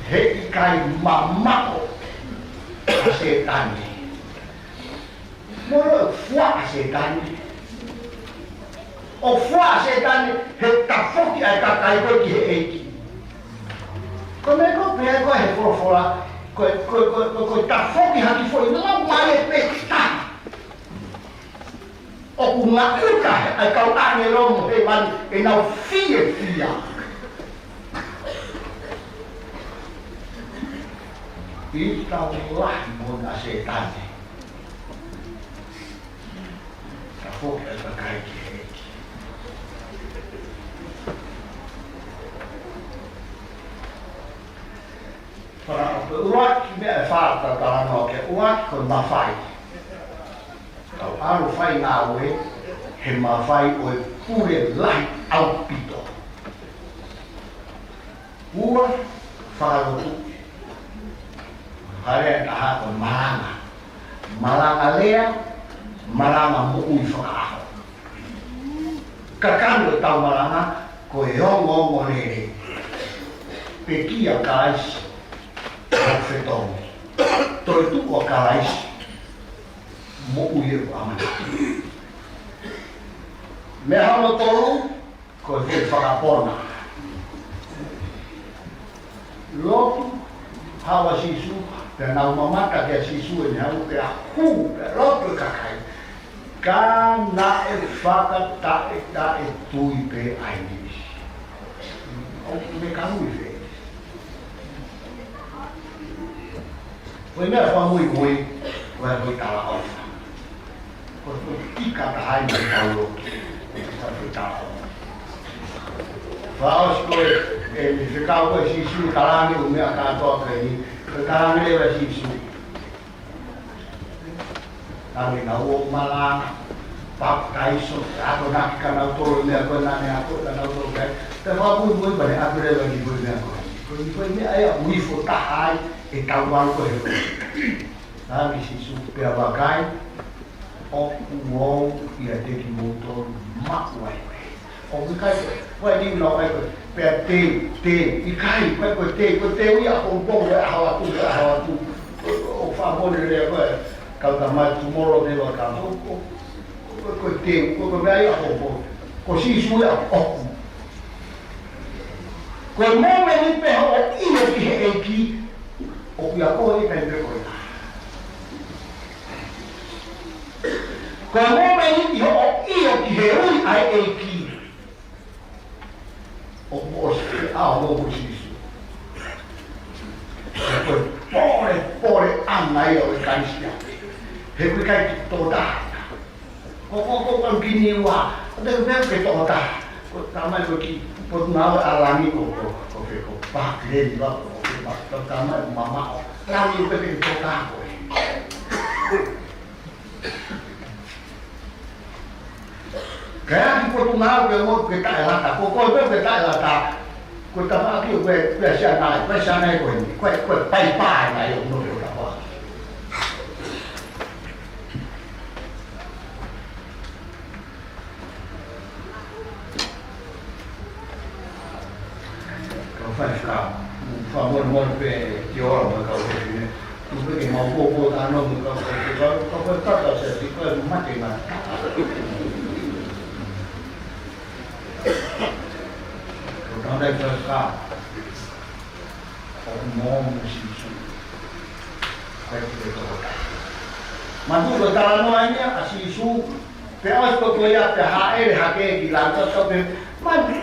He i kai mamako a se tani. Moro e fua a se tani. O fua a se tani he tafoki ai kakai koe ki he eiki. Koe me koe prea koe he forofora. Koe tafoki haki foi lau mai e pe tani. O ku ngā uka ai kau ane romo he mani e nau fia. I tau lahi mona se tane. Ka whoki ai kakai ki he eki. Para o uaki mea e whāta tala no ke uaki ko mawhai. Tau aru whai ngā ue, he mawhai o e Pule lahi au pito. Ua whakarotu. Harea taha o Malanga. Malanga lea, Malanga mui whakaaho. Kakando e tau Malanga, ko e ongo rere. Pekia karaisi, o whetongi. Toi tuko karaisi. Mo uye o amana. Me hano tolu, ko e whakapona. lotu hawa sisu dan au mamata ke sisu ni au ke hu lotu kakai kana e faka ta e tui pe aini o me kanu fe foi me fa muy wa ko ta la o ko tika ta hai me ta lo ta ta Vamos ele ficava com esse chu calando o meu canto aqui calando ele esse chu kami nawo Malanga pak kaiso ako nakikanaw to niya ko na niya ako na to kay pero buhay ba niya ako lagi buhay niya ko buhay niya ay wifo tahay itawal ko ito sabi si chu pabagay o wow ia teki motor makwai o kai vai di no ai pe te ikai kai ko te ia ko bom hawa tu o favor le ko ka ma tomorrow de va ka ko te ko vai ko si su ya o ko mo me ni pe o io ki o ya ko ni pe ko ko mo me ni o io ki ai ki o bosque a logo disso. Depois, pore, anai o caristia. Replica toda. O guiniwa, deve ver que toda. O tamanho que por nada alami o bakle lá, o tamanho mama. Lá me peguei toda. Kaya di Portugal ke mo ke ta la ta ko ke ta la ta ko ta ma ki we sha na ko ni ko pai na yo no yo ta ba ko fa ska favor mo pe yo mo ka o ni tu ke mo po ta no mo ko ta se ti ko ma ke na Kalau dah berkah, orang mesti baik berkah. Mantu berjalan noanya asisu, peawas berkoyak PHR hake bilang tetap mantu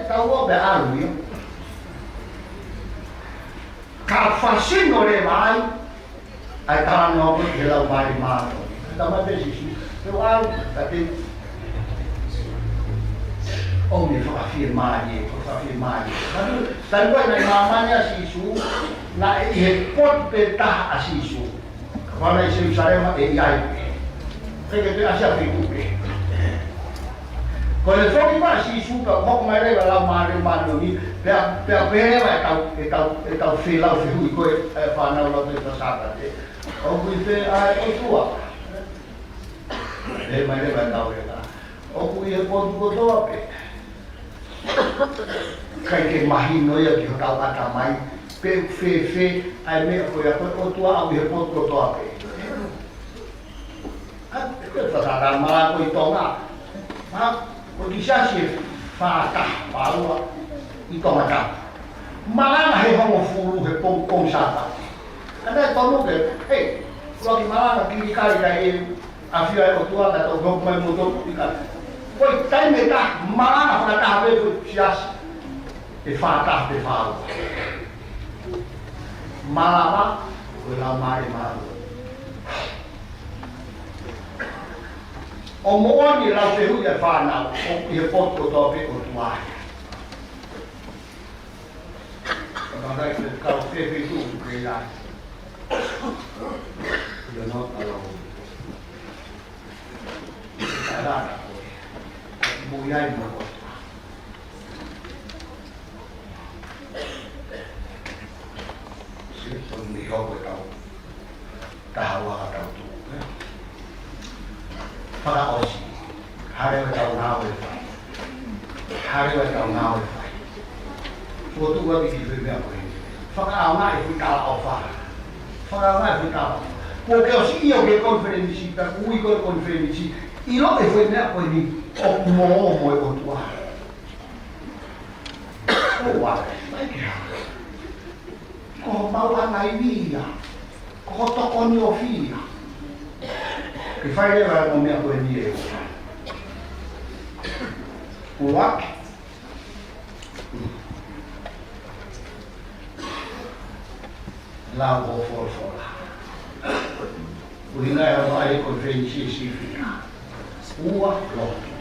tahu bealu ya. Kafasin oleh mai, akan nombor hilang mari malu. Tambah besisu, peawas tapi me fa afirmare. Mas tanto na mamanya sisu na pot peta asisu. Kalau di Selusalema AI. Feke tu asia fiku. Kalau soki pa sisu ka hok mai re la mare ni pe ba tau filau fiku ko fa na lo te Sapate. O ku te ai o tua. Mai re ba tau ya. O ku pot ko to pe. Kai ke mahino ya ki tau ata mai pe fe ai me ko ya ko tua au he pot ko to ape ko fa ta ma ko to nga ma ko ki sha si fa ta pa lu I to ma ta Malanga he homo fulu he pong Sapate ada to no ke hey ko ki Malanga ki kai kai afia ko tua ta to go mai mo to Poi tai metà Malanga fa ta ve sias e fa ta pe fa Malanga quella mare malu o moani la feru ya fa na o e potto to pe o tua quando dai che calo fe tu quella io no allora allora Muyai mo ko. Sito ni ho ko tao. Tawa tao tu. Para osi. Hare wa tao na we fa. Hare wa tao na we fa. Foto wa bi fi me ko. Fa ka ma I fu ta o fa. Fa ka ma fu ta. Porque osi io che conferenzi per cui con conferenzi io e fu me ko ni o mo o tua. O wa. ko mau ngai via, ko toko ni o fia. Ke whai rewa no mea koe ni e o. Uak. Lau o forfora. Uhinga e o ai ko wheni si fia. Ua lotu.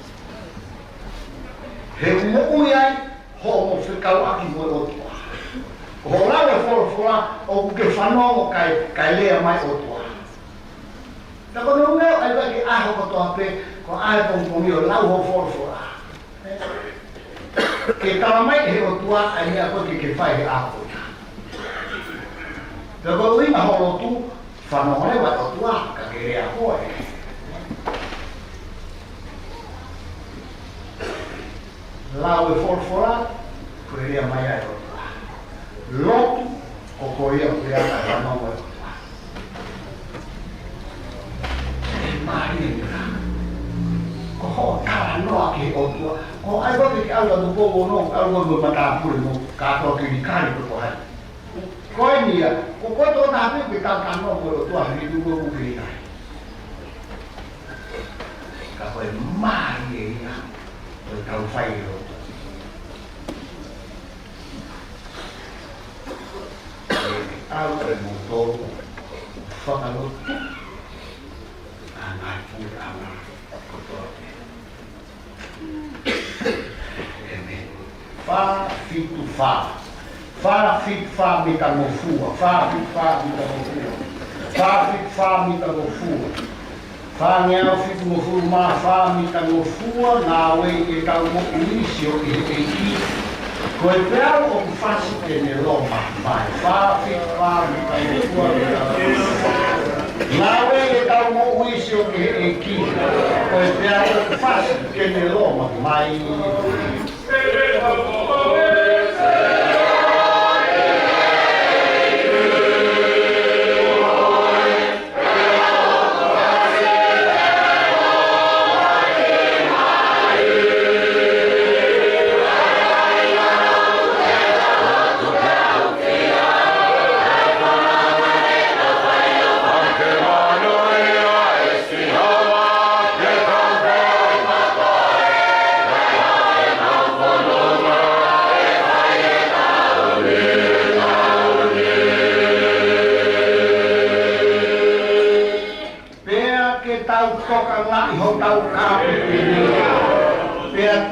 He ui ai, ho mo whikau aki mo o tua. Ho lau e forfora o ke whanongo kai lea mai o tua. Ta kono ngeo ai waki aho ko toa pe, ko ahe pongpongi o lau ho forfora. Ke tawa mai he o tua, ai mea koe ke whai he aho ia. Ta kono inga holo tu, whanongo le wa o tua, ka ke rea hoe. Lau e forfora, koe rea mai ai o tua. Lotu, o koe ia koe ata whanongo e o tua. Maringa. Ko ho kala noa ke o tua. Ko ai wa ke ala do pogo no, ala do mata pule no, ka to ke ni kari ko hai. Ko ni ya, ko to na pe ke ka no ko tua ni du ko ke ni. Ka ko mari ya. Ko ka fai ro. Ala mo to. Fa ka no. Ai pura ama kotote. Fa fitu fa. Fa fit fa mitamofua. Fa fit fa mitamofua. Fa fit fa mitamofua. Fa ngea fit mofua ma fa mitamofua na we e ka mo inisio e ki. Ko e pea o fasi ke ne loma. Fa fit fa mitamofua. Nawe e tau mo uisio ke e ki, ko e pea o fasi ke ne loma mai.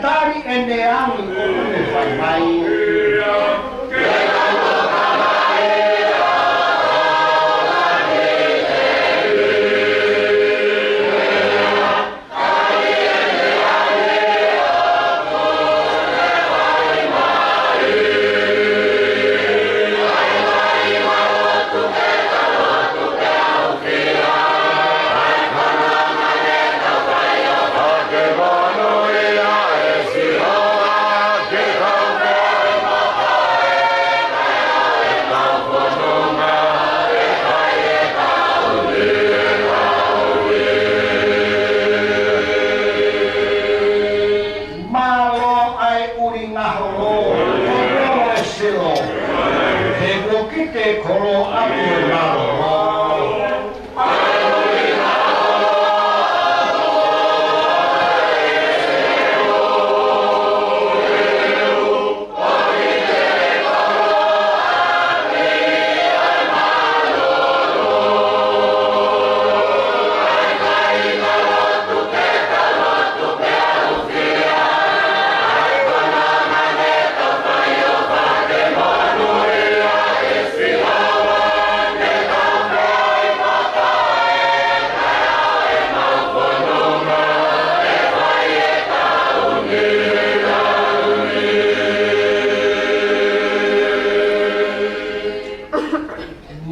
Tari ene ami o ne fai mai.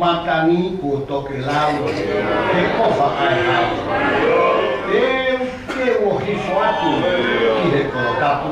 Matani ko toke lau e kofa ai hai. E ke o hifo atu ki he ko tapu.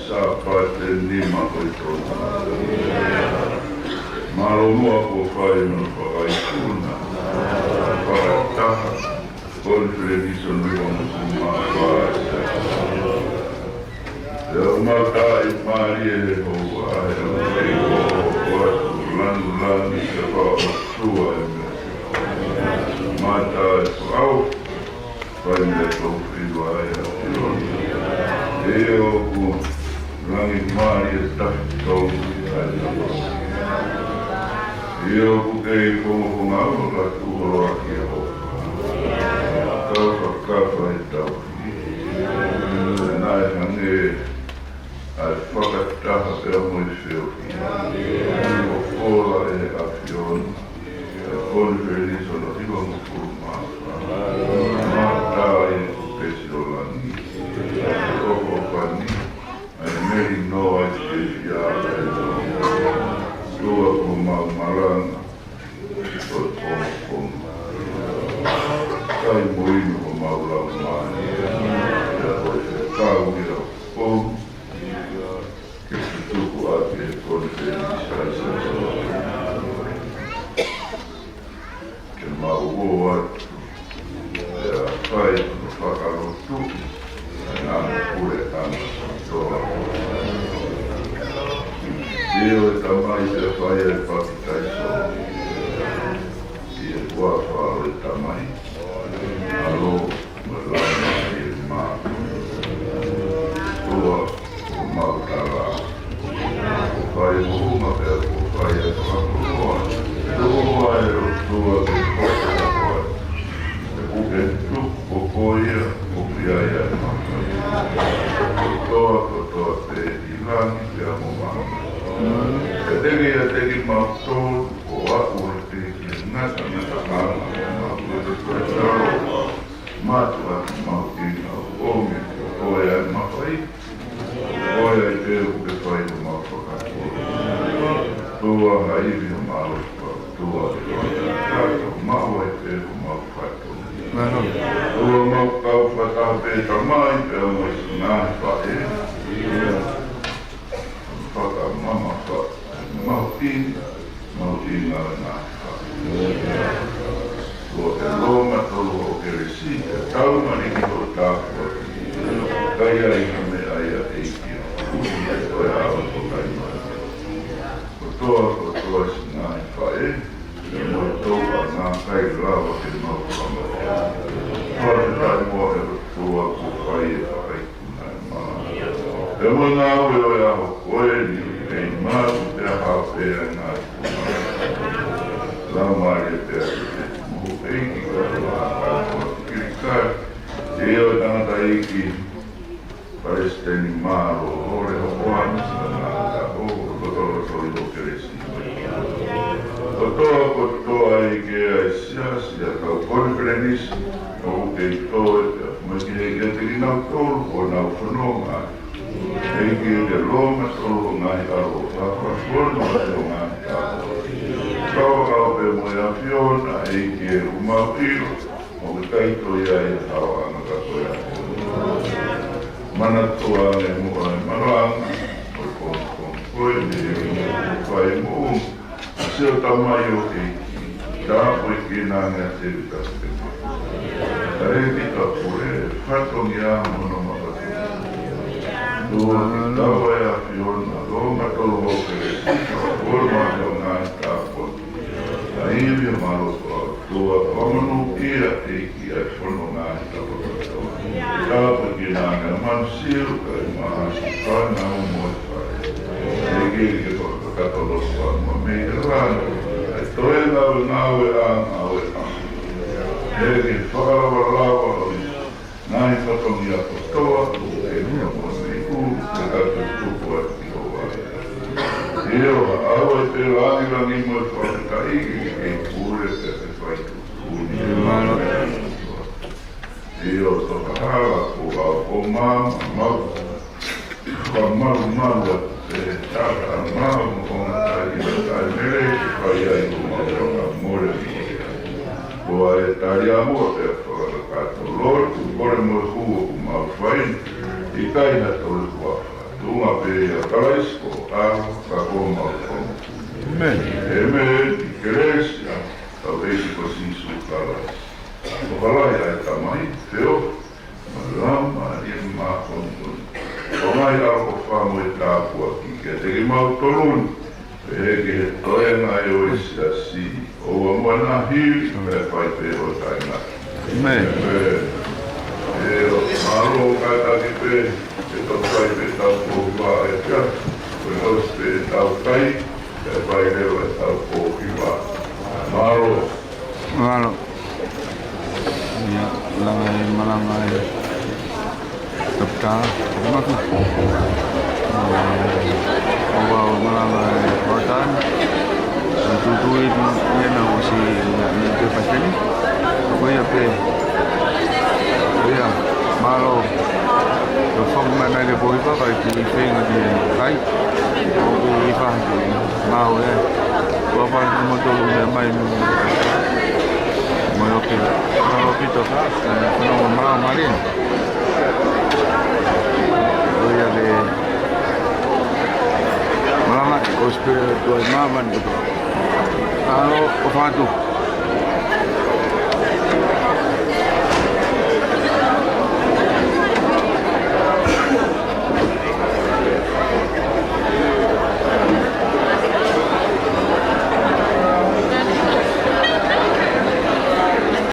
Sapate lima koitona. Malomua po fai no whakaituna. Whakataha. Konferenison riwanga kumawasa. Te umatai marie ho ai ai ho lanu se whakatua e me. Matai au. Fai me tau whiwa ai a Eo ku rangi maria tahi tau Eo ku kei koho ngau la tuhoro aki e ho. Tau whakawha e tau. Nai hange ai whakataha e amoi whio. O whola e a whiona. E konferenison o hiwa mukuru maa. Mātai e ku pesi o lani. Koko pani. Ai meri no ai te whiara e no. Tua ko mau Malanga. O konga. Kai moino ko mau lau mani. Ia hoi se kau ia konga. Ke se tuku ate e konferenisa i sa Ke mau o atu. Ia whai no whakarotu. Nāna Pule ana toa. Eo e tamai te whai e whakitaiso. I e kua whao e tamai. Alo, Malanga i e Mafi. Toa o Mautara. O whai muhunga pia o whai e whakuroa. Toa e o toa e whakaroa. E uke tuku o koia o pia e Mafi. Toa te ilangi te amo mama. E tegi mātou o aku e te ki nata hana o taro. Mātu atu mautina o ome o e ai mawhai. O e ai te uke whai o mawhakakoro. Tua haivi o mawhaka. Tua kato mau e te o mawhakakoro. Tua mawhakau whatape tamai pe o mai sunai whae. Whaka mama wha. Mautina na wha. Tua e loma tolu o keresi. E tau mariki o tāwha. Kai ai me ai a eiki. E koe awa o kai mai. Ko toa sunai whae. E moi toa ngā kai rawa ke mawhama. Tua te tai mua e tua ko whai e whakai kuna e maa. E mo ngā ue o e aho koe ni e mātu te aha pēa ngā kuna. La maare te ake te muhu eiki ka tua kātua kirikai. E o tangata eiki Palestini māro ore o oana sa nāta o kotoro sori o keresi. Kotoa kotoa eiki ai sia kau konferenis o kei toe maki hei te ki nau tolu o nau whanonga. Eiki te loma tolu o ngai aro whakwa whono o ngai tāko. Kawa kau pe moe a whiona eiki e umau iro o ke kaito ia e hawa anga kako ia. Mana toa e mua e Malanga o koe ni e whai muu. Seo tamai o eiki. Tāpo i ki nāngia Tevita te maa. Talekita Pule, whatongi a mono makatuna. Tua ki tawa e a whiona, ronga tolo o keresi, orma o ngai tāpon. A iwi a marotoa, tua whamanu kia eiki ai whono ngai tāpon. Tāpo ki nāngia mansiru kai mahasi whana o moe whare. Eki ke whakatolo whanua me e rāna. Ai toe ngau e au e ang. Eki whakarawa o ngai whatongi a kotoa, e mea mo me u, te kata tupu a ki o ai. Eo au e te rangi mo e whakaiki, e kure te whaitu kuni e mana. Eo toka hala o au o mama, mau, ka maru Tata mau kong tayo mele kaya ito mga more Kua e tari amo te whakakato Lord, kore mo hua mawhain, I kaina tole kua tunga pe a kalaisko, a kako mawhain. Amen. Amen, Igreja, tau eisi ko sisu kalais. O kalai ai tamai, teo, malama I mahonun. O ngai ako whamu e tāpua ki, ke teki mau tolun, Peke he toenga e o isi a si, o a moana hiri, me whai pe o taina. Amen. E o maro o kaitaki pe, e tau whai pe tau pōhua e kia, o e os pe tau tai, e whai leo e tau pōhua. Maro. Maro. Ia, langa e malanga e Tevita, Mafi. Wow, malanga e Wartan. Tutuin yan ako si Nito Pasteli. Ako yan pe. Kaya, malo. So, pag manay po iba, kahit i-fing at i-kahit. O iba, mao yan. Wapag matulong na may malapit. Malapit ito ka. Ano, marin. Kaya, malanga o espiritual maman ito. Ano, o fato.